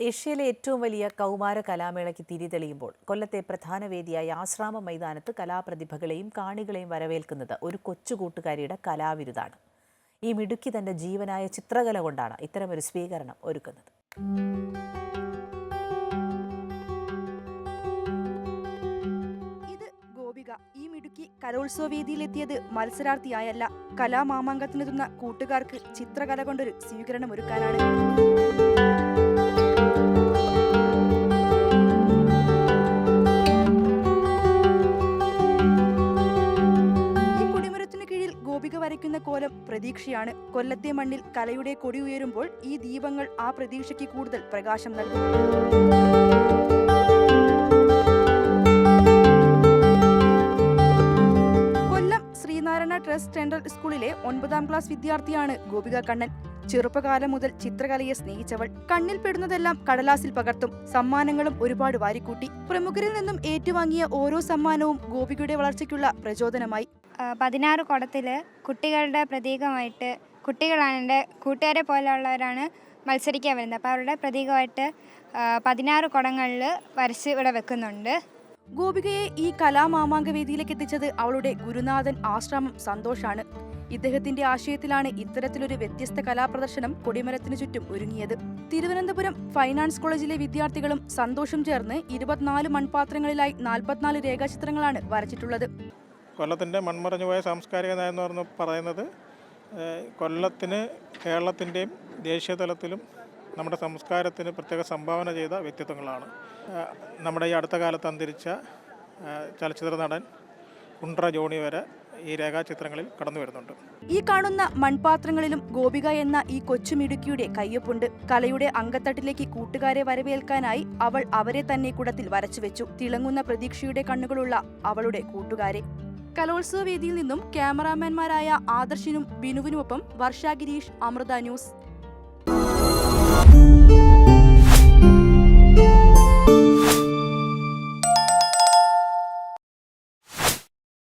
ഏഷ്യയിലെ ഏറ്റവും വലിയ കൗമാര കലാമേളയ്ക്ക് തിരിതെളിയുമ്പോൾ കൊല്ലത്തെ പ്രധാന വേദിയായ ആശ്രാമം മൈതാനത്ത് കലാപ്രതിഭകളെയും കാണികളെയും വരവേൽക്കുന്നത് ഒരു കൊച്ചുകൂട്ടുകാരിയുടെ കലാവിരുതാണ്. ഈ മിടുക്കി തന്റെ ജീവനായ ചിത്രകല കൊണ്ടാണ് ഇത്തരമൊരു സ്വീകരണം ഒരുക്കുന്നത്. ഇത് ഗോപിക. ഈ മിടുക്കി കലോത്സവ വേദിയിലെത്തിയത് മത്സരാർത്ഥിയായല്ല, കലാമാമാങ്കത്തിനെത്തുന്ന കൂട്ടുകാർക്ക് ചിത്രകല കൊണ്ടൊരു സ്വീകരണം ഒരുക്കാനാണ്. ഗോപിക വരയ്ക്കുന്ന കോലം പ്രതീക്ഷയാണ്. കൊല്ലത്തെ മണ്ണിൽ കലയുടെ കൊടി ഉയരുമ്പോൾ ഈ ദീപങ്ങൾ ആ പ്രതീക്ഷയ്ക്ക് കൂടുതൽ പ്രകാശം നൽകും. കൊല്ലം ശ്രീനാരായണ ട്രസ്റ്റ് സെൻട്രൽ സ്കൂളിലെ 9ാം ക്ലാസ് വിദ്യാർത്ഥിയാണ് ഗോപിക കണ്ണൻ. ചെറുപ്പകാലം മുതൽ ചിത്രകലയെ സ്നേഹിച്ചവൾ കണ്ണിൽ പെടുന്നതെല്ലാം കടലാസിൽ പകർത്തും. സമ്മാനങ്ങളും ഒരുപാട് വാരിക്കൂട്ടി. പ്രമുഖരിൽ നിന്നും ഏറ്റുവാങ്ങിയ ഓരോ സമ്മാനവും ഗോപികയുടെ വളർച്ചയ്ക്കുള്ള പ്രചോദനമായി. 16 കുടത്തിൽ കുട്ടികളുടെ പ്രതീകമായിട്ട്, കുട്ടികളാണ് എൻ്റെ കൂട്ടുകാരെ പോലെയുള്ളവരാണ് മത്സരിക്കാൻ വരുന്നത്. അപ്പോൾ അവരുടെ പ്രതീകമായിട്ട് 16 കുടങ്ങളിൽ വരച്ച് ഇവിടെ വെക്കുന്നുണ്ട്. ഗോപികയെ ഈ കലാമാമാങ്ക വേദിയിലേക്ക് എത്തിച്ചത് അവളുടെ ഗുരുനാഥൻ ആശ്രാമം സന്തോഷാണ്. ഇദ്ദേഹത്തിന്റെ ആശയത്തിലാണ് ഇത്തരത്തിലൊരു വ്യത്യസ്ത കലാപ്രദർശനം കൊടിമരത്തിനു ചുറ്റും ഒരുങ്ങിയത്. തിരുവനന്തപുരം ഫൈനാൻസ് കോളേജിലെ വിദ്യാർത്ഥികളും സന്തോഷം ചേർന്ന് 24 മൺപാത്രങ്ങളിലായി 44 രേഖാചിത്രങ്ങളാണ് വരച്ചിട്ടുള്ളത്. കൊല്ലത്തിൻ്റെ മൺമറഞ്ഞുപോയ സാംസ്കാരിക നയം എന്ന് പറയുന്നത് കൊല്ലത്തിന് കേരളത്തിൻ്റെയും ദേശീയ തലത്തിലും നമ്മുടെ സംസ്കാരത്തിന് പ്രത്യേക സംഭാവന ചെയ്ത വ്യക്തിത്വങ്ങളാണ്. നമ്മുടെ ഈ അടുത്ത കാലത്ത് അന്തരിച്ച ചലച്ചിത്ര നടൻ കുണ്ട്ര ജോണി വരെ ഈ രേഖാചിത്രങ്ങളിൽ കടന്നു വരുന്നുണ്ട്. ഈ കാണുന്ന മൺപാത്രങ്ങളിലും ഗോപിക എന്ന ഈ കൊച്ചുമിടുക്കിയുടെ കയ്യൊപ്പുണ്ട്. കലയുടെ അങ്കത്തട്ടിലേക്ക് കൂട്ടുകാരെ വരവേൽക്കാനായി അവൾ അവരെ തന്നെ കുടത്തിൽ വരച്ചുവെച്ചു. തിളങ്ങുന്ന പ്രതീക്ഷയുടെ കണ്ണുകളുള്ള അവളുടെ കൂട്ടുകാരെ. കലോത്സവ വേദിയിൽ നിന്നും ക്യാമറാമാൻമാരായ ആദർശിനും ബിനുവിനുമൊപ്പം വർഷ ഗിരീഷ്, അമൃത ന്യൂസ്.